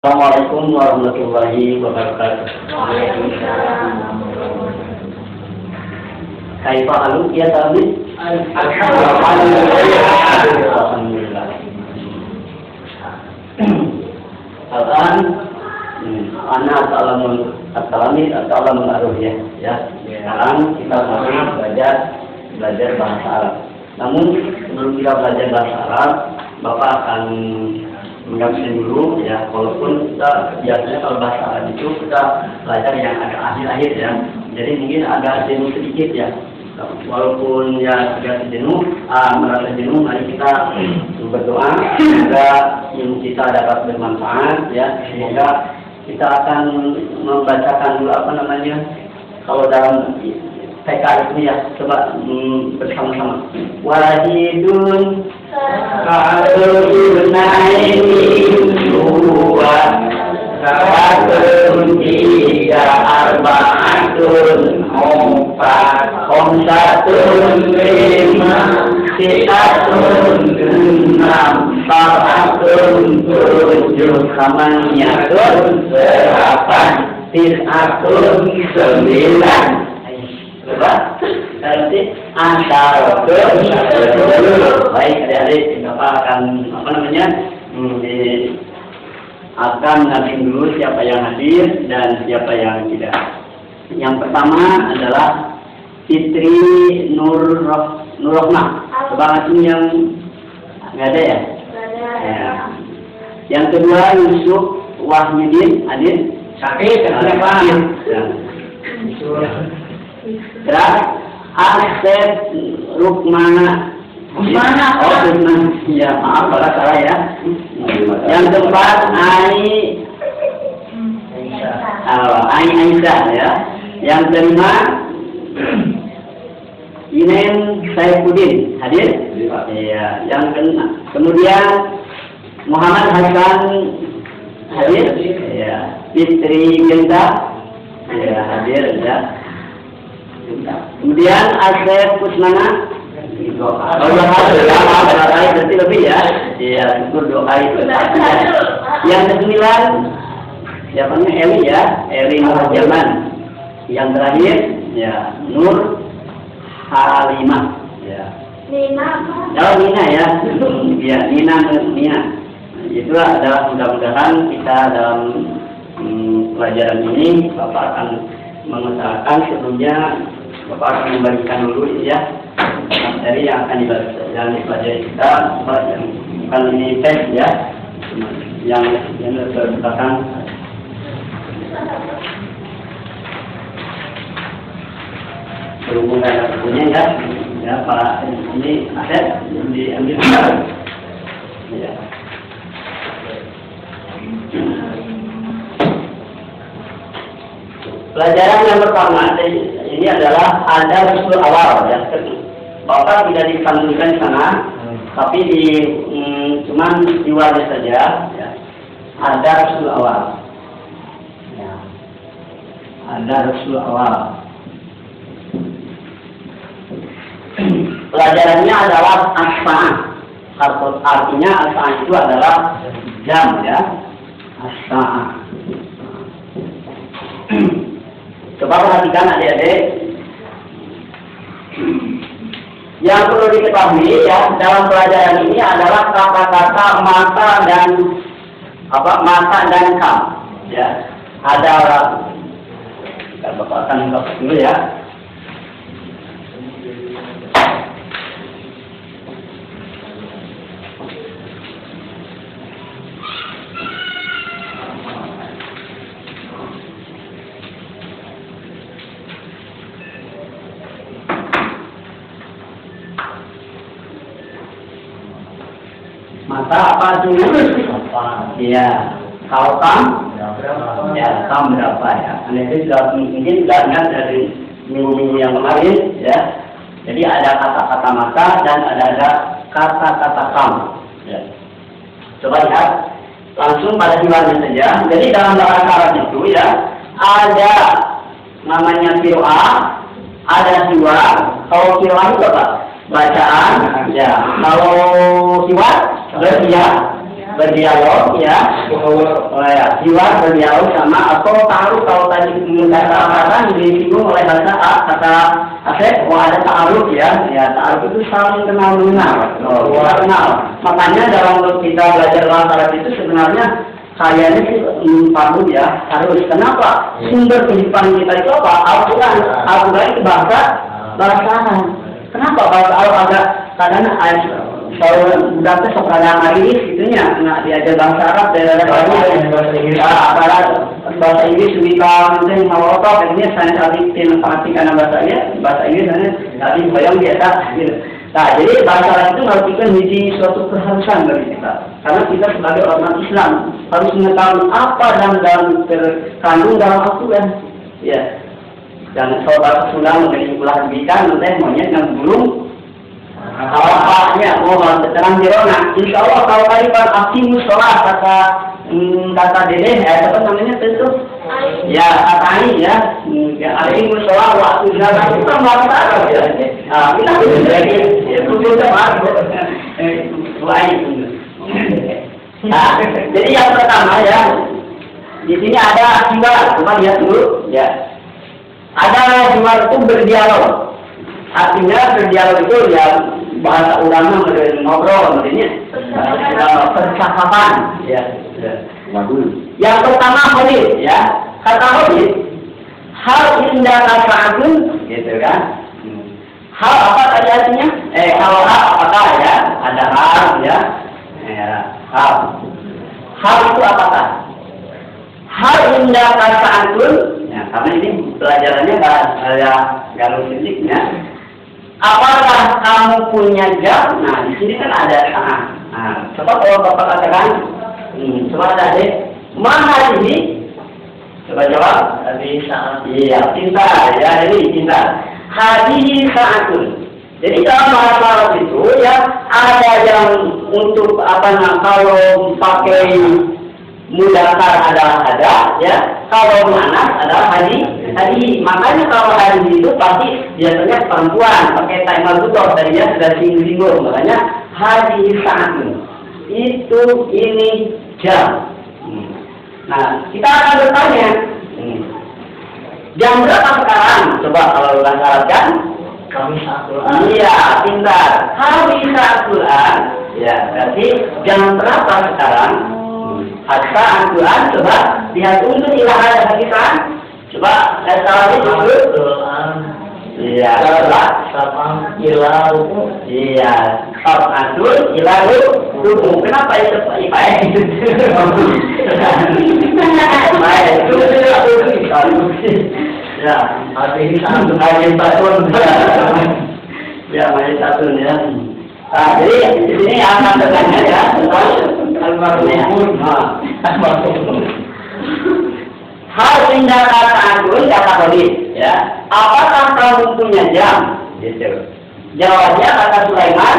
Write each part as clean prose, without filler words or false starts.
Assalamualaikum warahmatullahi wabarakatuh. Kaifa halu ya tabi? Alhamdulillah. Al-an ana ta'lamun ar-ruhyah ya. Sekarang kita masih belajar bahasa Arab. Namun sebelum kita belajar bahasa Arab, Bapak akan mengakseskan dulu ya, walaupun kita biasanya kalau bahasa Arab itu kita belajar yang agak akhir-akhir ya, jadi mungkin agak jenuh sedikit ya, walaupun ya agak jenuh, merasa jenuh, mari kita berdoa semoga ilmu kita dapat bermanfaat ya, semoga kita akan membacakan dulu apa namanya, kalau dalam TK itu ya, coba bersama-sama. Wahidun Ka'adun naini dua Ka'adun tiga arba'atun empat Komsatun lima Siatun enam Sab'atun tujuh Samaniyatun delapan Tis'atun sembilan. Nanti antara baik adik-adik Bapak akan apa namanya akan nanti dulu siapa yang hadir dan siapa yang tidak. Yang pertama adalah Fitri Nurrohmah. Coba ini yang nggak ada ya? Ya. Yang kedua Yusuf Wahyudin hadir. Sakit kenapa? Terus Asep Rukmana. Oh, Rukmana. Ya, maaf kalau salah ya. Yang keempat Aisyah ya. Yang kelima Inen Saifuddin hadir. Ya, yang keenam. Kemudian Muhammad Hasan hadir. Ya, Fitri Genta ya hadir ya. Kemudian Asep Kusmana berarti lebih ya. Iya, syukur doa itu. Yang ke-9 siapanya Eli ya, Eli Muhajaman. Yang terakhir ya Nur Halimah ya. Oh, Nina ya. Ya, Nina. Itu adalah mudah-mudahan kita dalam pelajaran ini Bapak akan mengusahakan sebelumnya Bapak akan membagikan dulu ya materi yang akan dipelajari kita, yang bukan ini tes ya, yang berdasarkan berhubungan dengan bukunya ya para ini aset diambil ya. Pelajaran yang pertama ini adalah ada usul awal ya. Bapak tidak dikantonkan di sana, tapi cuman di wadah saja. Ya. Ada usul awal. Ya. Ada usul awal. Pelajarannya adalah as-sa'ah. Artinya as-sa'ah itu adalah jam ya. As-sa'ah. Coba perhatikan adik-adik. Yang perlu diketahui ya dalam pelajaran ini adalah kata-kata mata dan kam. Ya, ada kita Bapak akan buka dulu ya. Mata apa dulu? Ya, kalau kam? Ya, kam berapa ya? Anda itu sudah mungkin sudah ingat dari minggu-minggu yang kemarin ya. Jadi ada kata-kata mata dan ada kata-kata kam. Ya. Coba lihat langsung pada siwarnya saja. Jadi dalam bahasa Arab itu ya ada namanya qiraah, ada siwar. Kalau qiraah itu apa? Bacaan ya. Kalau siwar berarti ya berdialog ya, hiwar berdialog sama atau taruh kalau tadi kata disinggung oleh kata Asep, ada taruh ya, taruh itu saling kenal mengenal, kenal. Makanya dalam kita belajar bahasa Arab itu sebenarnya kayaknya sih perlu ya, harus. Kenapa? Sumber kehidupan kita itu apa? Al-Quran itu bahasa Arab. Kenapa bahasa Arab agak kadang kalau budak itu sekarang hari gitunya nggak diajar bahasa Arab bahasa Inggris juga mungkin mau apa ini saya tadi artikan bahasa Inggris saya tadi bayang biasa gitu. Nah jadi bahasa Arab itu mengartikan menjadi suatu keharusan bagi kita karena kita sebagai orang Islam harus mengetahui apa yang terkandung dalam Al-Quran ya. Dan saudara Sunda menjadi ulah bikan nanti monyet yang belum awalnya terang dirona. Insya Allah kalau tadi Pak Aqimus sholat kata Dede apa namanya itu ya katai ya Aqimus sholat waktu jalan itu kan bahasa Arab ya. Kita itu jadi yang pertama ya di sini ada jiwa, coba lihat dulu ya. Ada jiwa itu berdialog. Artinya berdialog itu ya bahasa ulama ngobrol maksudnya percakapan ya. Yang pertama hadis ya. Kata hadis hal indah kasaatun gitu kan. Hal apa tadi artinya? Kalau hal apakah ya? Ada hal ya. Hal. Hal itu apakah? Hal indah kasaatun ya, karena ini pelajarannya bahasa galau fisiknya. Apakah kamu punya jam? Nah, di sini kan ada saat. Nah, coba kalau Bapak katakan, coba ada deh. Mana ini? Coba jawab. Hadis saat. Iya, cinta. Ya, ini cinta. Hadis saatun. Jadi dalam bahasa Arab itu ya ada yang untuk kalau pakai mudakar adalah ada, ya. Kalau muannas adalah hadi. Makanya kalau hadi itu pasti biasanya perempuan pakai timer butuh tadinya sudah singgung. Makanya hadi saatun itu ini jam. Nah kita akan bertanya jam berapa sekarang? Coba kalau bahasa Arab kan? Kami Al-Quran. Iya, pintar. Kami Al-Quran. Ya, berarti jam berapa sekarang? Hatta Al-Quran, coba lihat untuk ilah ada kita. Coba lihat salahnya dulu. Iya, sama ilah. Iya, Al-Quran ilah dulu. Kenapa itu IPS? Ya, arti satu ayat satu. Ya, ayat satu ya. Nah, jadi di sini akan bertanya ya tentang al-marhum. Hal indah kata Agun kata hadis ya. Apakah kamu punya jam? Gitu. Jawabnya kata Sulaiman,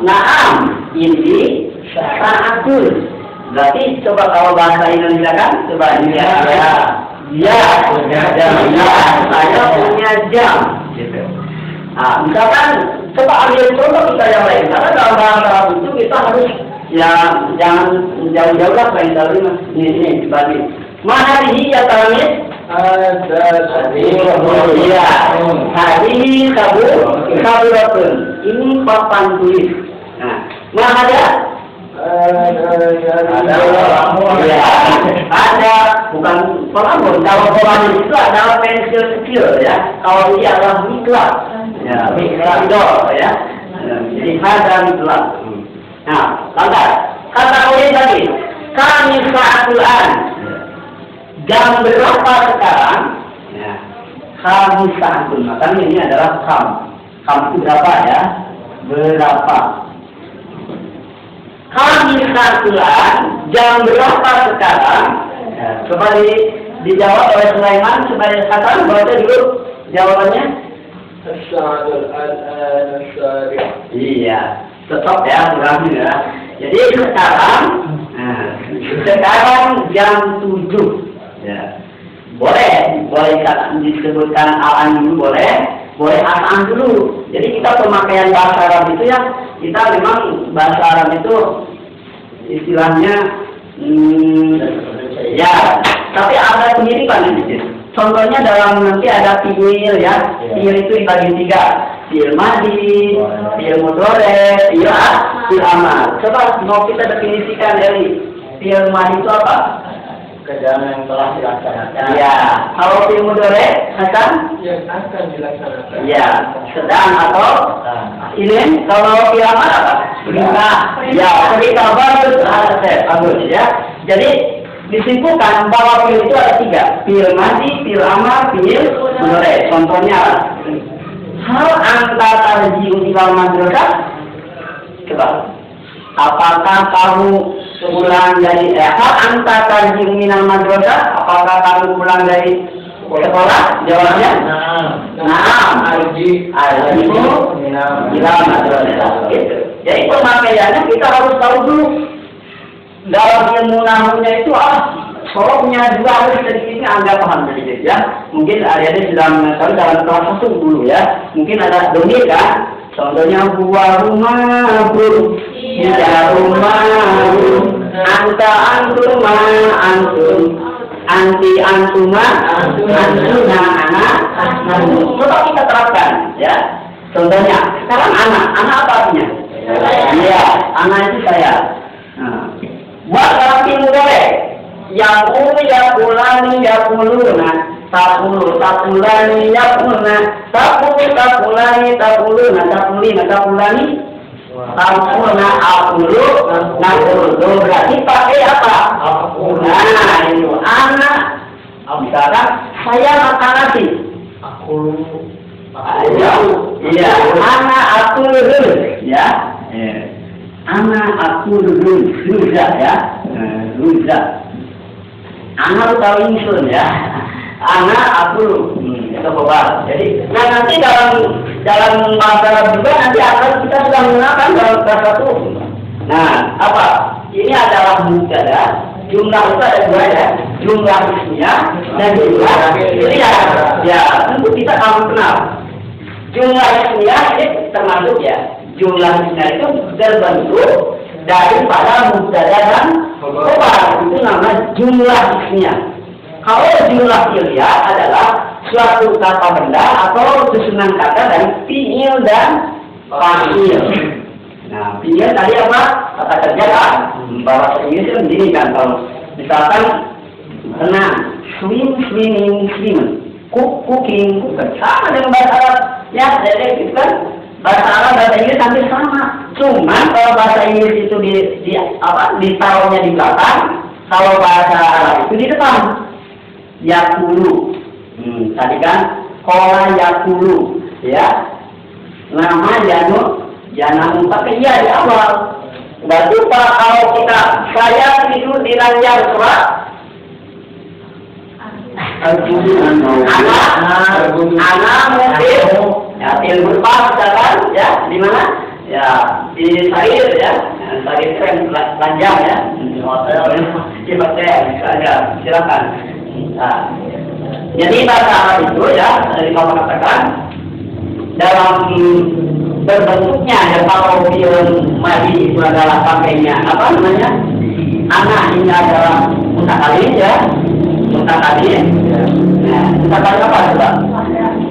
"Na'am, ini sa'atun." Berarti coba kalau bahasa Indonesia kan coba lihat ya. Ya, saya punya jam. Gitu. Nah, misalkan coba ambil contoh kita yang lain. Karena dalam bahasa Arab itu kita harus ya jangan jauh-jauh lah paling tadi mas. Ini dibagi. Mana ini ya tamis? Iya. Hari kabur. Ini papan tulis. Nah, mana ada? Ada bukan pelamun. Kalau pelamun itu adalah pensil kecil ya. Kalau dia adalah miklat, ya miklador ya. Jadi ada miklat. Nah, lantas kata oleh tadi kami saatulan jam berapa sekarang? Ya, kami saatun. Makanya ini adalah kam itu berapa ya? Berapa? Kami saatulan jam berapa sekarang? Ya, coba dijawab oleh Sulaiman supaya katakan baca dulu jawabannya. Iya, tetap ya kurang ya. Jadi sekarang jam 7. Ya. Boleh disebutkan al-an dulu boleh al-an dulu. Jadi kita pemakaian bahasa Arab itu ya kita memang bahasa Arab itu istilahnya ya, tapi ada kemiripan di sini. Contohnya dalam nanti ada fiil ya, fiil itu dibagi 3, fiil madi, fiil mudhari, fiil amar. Coba mau kita definisikan dari fiil madi itu apa? Kerjaan yang telah dilaksanakan. Ya, kalau fiil mudhari akan? Yang akan dilaksanakan. Ya, sedang atau ini kalau fiil amar apa? Perintah. Ya, perintah bagus ya. Jadi disimpulkan bahwa fiil itu ada 3, fiil madi, fiil amar, fiil mudhari. Contohnya hal anta tarji'u ilal madrasah. Coba, apakah kamu pulang dari hal anta tarji'u minal madrasah? Apakah kamu pulang dari sekolah? Jawabnya na'am. Arji'u ilal madrasah. Gitu. Jadi pemakaiannya kita harus tahu dulu. Dalam ilmu nahwunya itu sorobnya juga harus sedikitnya Anda paham sedikit ya. Mungkin adik-adik sudah mengetahui dalam kelas 1 dulu ya. Mungkin ada domir kan. Contohnya huwa rumahun, ya rumahun, anta antuma antum, anti antuma antuna anak. Coba kita terapkan ya. Contohnya sekarang anak apa artinya? Iya, anak itu saya. Buat dalam fiil mudhari, yaqulu yaqulani yaquluna, taqulani yaquluna, taqulani taquluna, taqulani taquluna, aqulu naqulu. Berarti pakai apa? Nah, itu anak. Misalkan saya makan nasi. Iya, anak aku ya. Anak aku ruza ya, ruza. Anak tahu insun ya. Anak aku itu kebal. Jadi, nanti dalam bahasa juga nanti akan kita sudah menggunakan dalam bahasa itu. Nah, apa? Ini adalah mubtada. Jumlah itu ada 2 ya. Jumlah ismnya dan jumlah fi'liyah. Ya, tentu kita akan kenal. Jumlah ismnya ini termasuk ya. Jumlah ismnya itu terbentuk daripada mubtada dan khabar. Itu namanya jumlah ismnya. Kalau jumlah fi'liyah adalah suatu kata benda atau susunan kata dari fi'il dan fa'il. Nah, fi'il tadi apa? Kata kerja kan? Bahasa Inggris itu begini kan, kalau misalkan renang, swimming, cooking, sama dengan bahasa Arab. Ya, jadi itu kan bahasa Arab, bahasa Inggris hampir sama. Cuma kalau bahasa Inggris itu ditaruhnya di belakang, kalau bahasa Arab itu di depan. Yakulu. Tadi kan kola yakulu, ya. Nama jangan pakai iya di awal. Berarti Pak, kalau kita saya tidur di ranjang surat. Anak mungkin ya tidur pas jalan ya di mana ya di Sair ya Sair kan panjang ya di hotel di hotel saja silakan. Nah, jadi bahasa Arab itu ya tadi mau katakan dalam berbentuknya ya kalau film madi itu adalah pakainya apa namanya anak ini adalah mutakallim ya. Mutakallim. Nah, mutakallim apa coba?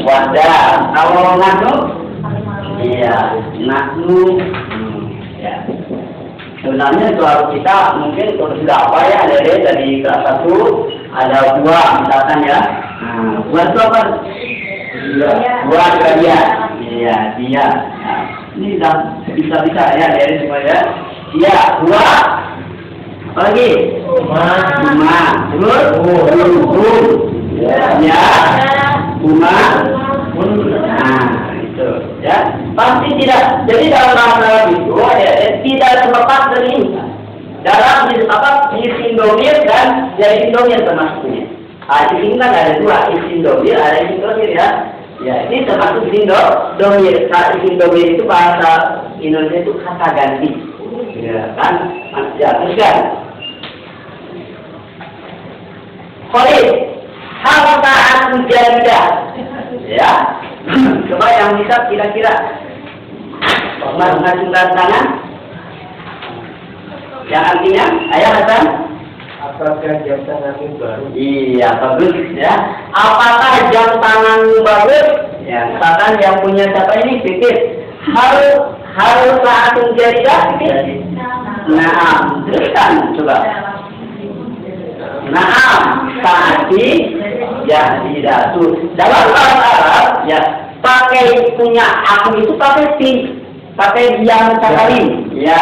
Wadah. Kalau nahnu? Iya, nahnu. Ya. Sebenarnya itu harus kita mungkin sudah apa ya dari kelas 1 ada buah misalkan ya. Nah, buah itu apa? Buah dia. Iya, dia. Nah, ini bisa ya dari semua ya. Iya, buah. Lagi bunga terus ya bunga nah itu ya pasti tidak. Jadi dalam bahasa itu ya tidak terlepas dari dalam isim domir dan dari domir termasuknya. Isim kan ada 2, isim domir ada isim domir ya. Ya ini termasuk isim domir. Isim domir itu bahasa Indonesia itu kata ganti. Ya kan? Ya terus kan. Khalid, hal saat jadidah, ya. Coba yang bisa kira-kira mengacungkan tangan. Yang artinya, ayah Hasan? Apakah jam tanganmu baru? Iya, bagus ya. Apakah jam tanganmu bagus? Ya, katakan yang punya siapa ini pikir. Harus saatun jadidah pikir. Nah, teruskan coba. Naam, saati jadidah. Dalam bahasa Arab ya, pakai punya aku itu pakai ti, pakai yang sekali. Ya.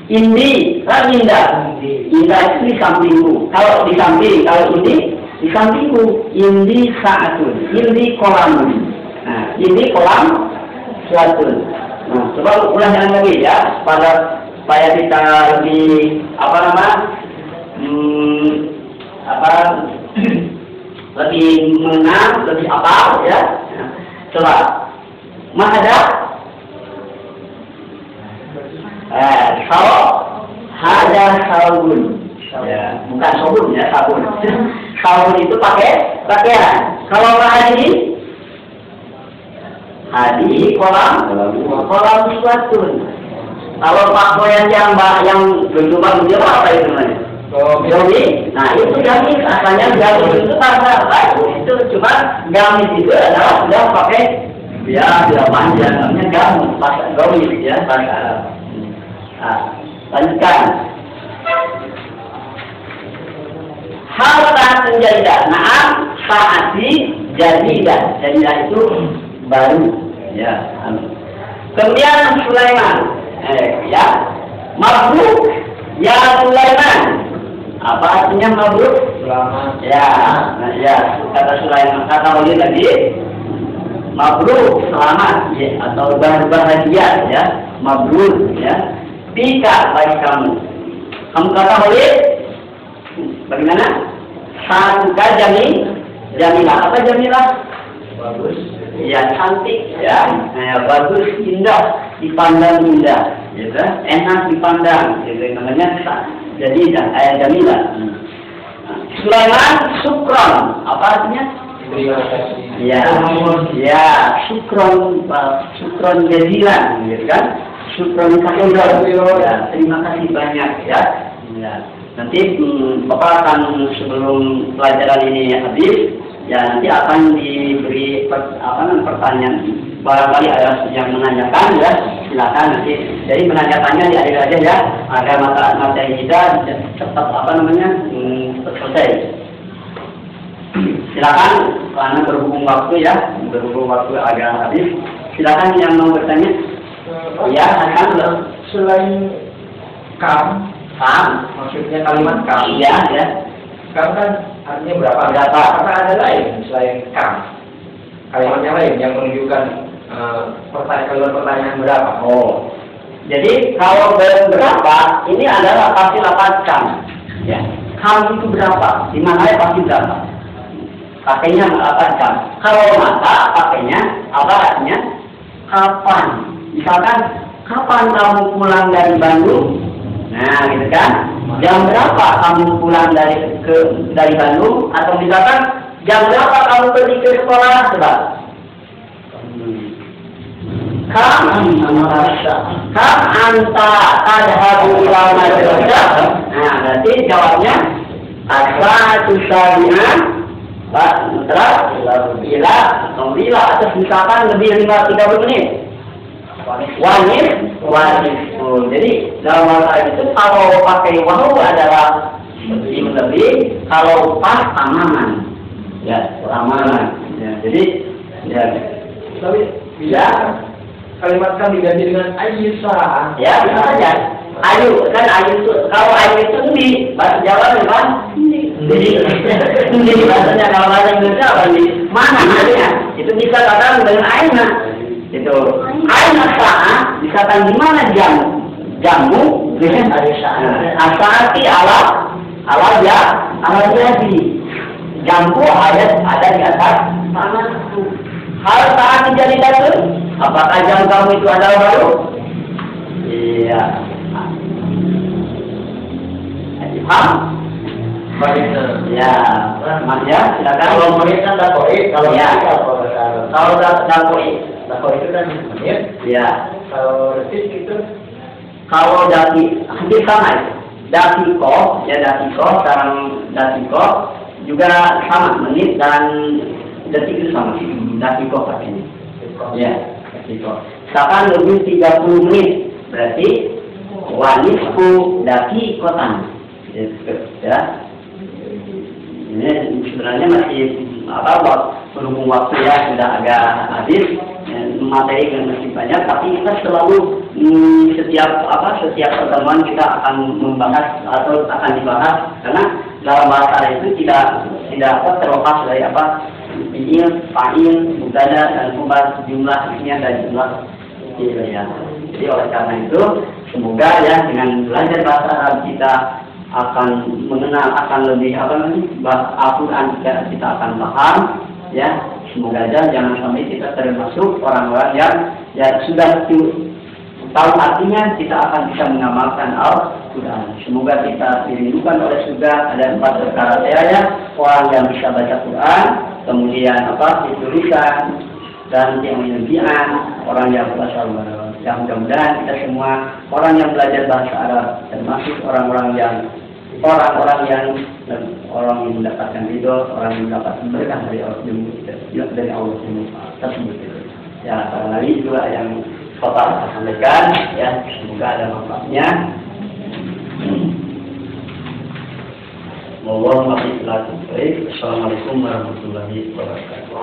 Indi, indah. Indah itu di sampingku. Kalau di samping, kalau ini di sampingku. Indi saatun. Indi kolam. Nah, indi kolam suatun. Nah, coba ulang lagi ya, supaya kita lebih lebih mengenal, lebih apa ya. Nah, coba, ada kalau ada sabun, ya, bukan sabun ya, sabun. Sabun itu pakai pakaian. Kalau hadi kolam suatu. Kalau pakaian yang berjubah apa itu namanya? Gamis. Nah itu gamis, asalnya gamis itu bahasa itu cuma gamis itu adalah sudah pakai ya tidak panjang, namanya gamis, bahasa gamis ya bahasa Arab. Nah, lanjutkan. Hal saat menjadidah. Naam saati jadidah. Jadidah itu baru. Ya. Kemudian Sulaiman. Ya. Mabruk ya Sulaiman. Apa artinya mabruk? Selamat. Ya. Nah, ya. Kata Sulaiman. Kata Wali tadi. Mabruk selamat ya, atau berbahagia ya. Mabruk ya. Pika bagi kamu. Kamu kata boleh? Bagaimana? Satuka jamilah. Apa jamilah? Bagus. Ya cantik ya. Nah, bagus, indah, dipandang indah. Ya, enak dipandang. Jadi namanya jadi jamilah. Sulaiman syukron. Apa artinya? Terima kasih. Ya. Ya, syukron jazilan, gitu kan? Syukron kasih ya, terima kasih banyak ya. Ya. Nanti Bapak akan sebelum pelajaran ini habis, ya nanti akan diberi pertanyaan. Barangkali ada yang menanyakan ya, silakan nanti. Jadi menanyakannya di akhir aja ya, agar materi kita cepat selesai. Silakan, karena berhubung waktu agak habis. Silakan yang mau bertanya. Ya, akan Selain kam, maksudnya kalimat kam. Iya, ya. Kam kan artinya berapa? Apakah ada lain selain kam? Kalimat yang lain yang menunjukkan pertanyaan berapa? Oh, jadi kalau berapa ini adalah pasti lapan kam. Ya, kam itu berapa? Di mana ya pasti berapa? Pakainya lapan kam. Kalau mata pakainya apa artinya? Kapan? Misalkan, kapan kamu pulang dari Bandung? Nah, gitu kan? Jam berapa kamu pulang dari Bandung? Atau misalkan, jam berapa kamu pergi ke sekolah? Coba. Kam anta tadhabu ila madrasah. Nah, berarti jawabnya as-saatu sabi'ah ila atau misalkan lebih 30 menit. Wanit. Jadi dalam bahasa itu kalau pakai wahu adalah lebih, kalau pas tamaman. Ya, tamaman. Ya, jadi ya. Tapi bisa kalimat kan diganti dengan ayyusa. Ya, bisa saja. Ayu kan ayu itu, kalau ayu itu di bahasa Jawa memang jadi bahasanya kalau bahasa Indonesia apa di mana namanya? Itu bisa katakan dengan aina. Itu aina saat misalkan di mana jamu dengan asaati ala jadi jambu ada di atas tanah itu. Hal saat menjadi datu, apakah jam kamu itu adalah baru? Iya. Paham? Ya, Mas ya, silakan. Kalau menit kan dakoi, kalau ya. Kalau dakoi itu kan menit. Ya. Kalau detik itu, kalau hampir sama itu. Datiko, ya datiko, sekarang datiko juga sama menit dan detik itu sama. Datiko katanya. Ya, datiko. Misalkan lebih 30 menit, berarti wanisku datikotan. Ya. Ini sebenarnya masih berhubung waktu ya sudah agak habis, materi yang masih banyak, tapi kita selalu setiap pertemuan kita akan membahas atau akan dibahas, karena dalam bahasa Arab itu tidak terlepas dari fiil, fa'il, mubtada dan khabar, jumlah isinya dan jumlah gitu ya. Jadi oleh karena itu semoga ya dengan belajar bahasa Arab kita akan mengenal, akan lebih Al-Quran kita akan paham ya. Semoga aja jangan sampai kita termasuk orang-orang yang sudah tahu artinya, kita akan bisa mengamalkan Al-Quran. Semoga kita dirindukan oleh surga. Ada 4 perkara ya, orang yang bisa baca Quran, kemudian ditulisan dan yang menyebian, orang yang bahasa Arab. Yang mudah-mudahan kita semua orang yang belajar bahasa Arab, termasuk orang yang mendapatkan ridho, orang yang mendapatkan berkah dari Allah tersebut. Ya, barangkali juga yang Bapak sampaikan ya, semoga ada manfaatnya. Assalamualaikum warahmatullahi wabarakatuh.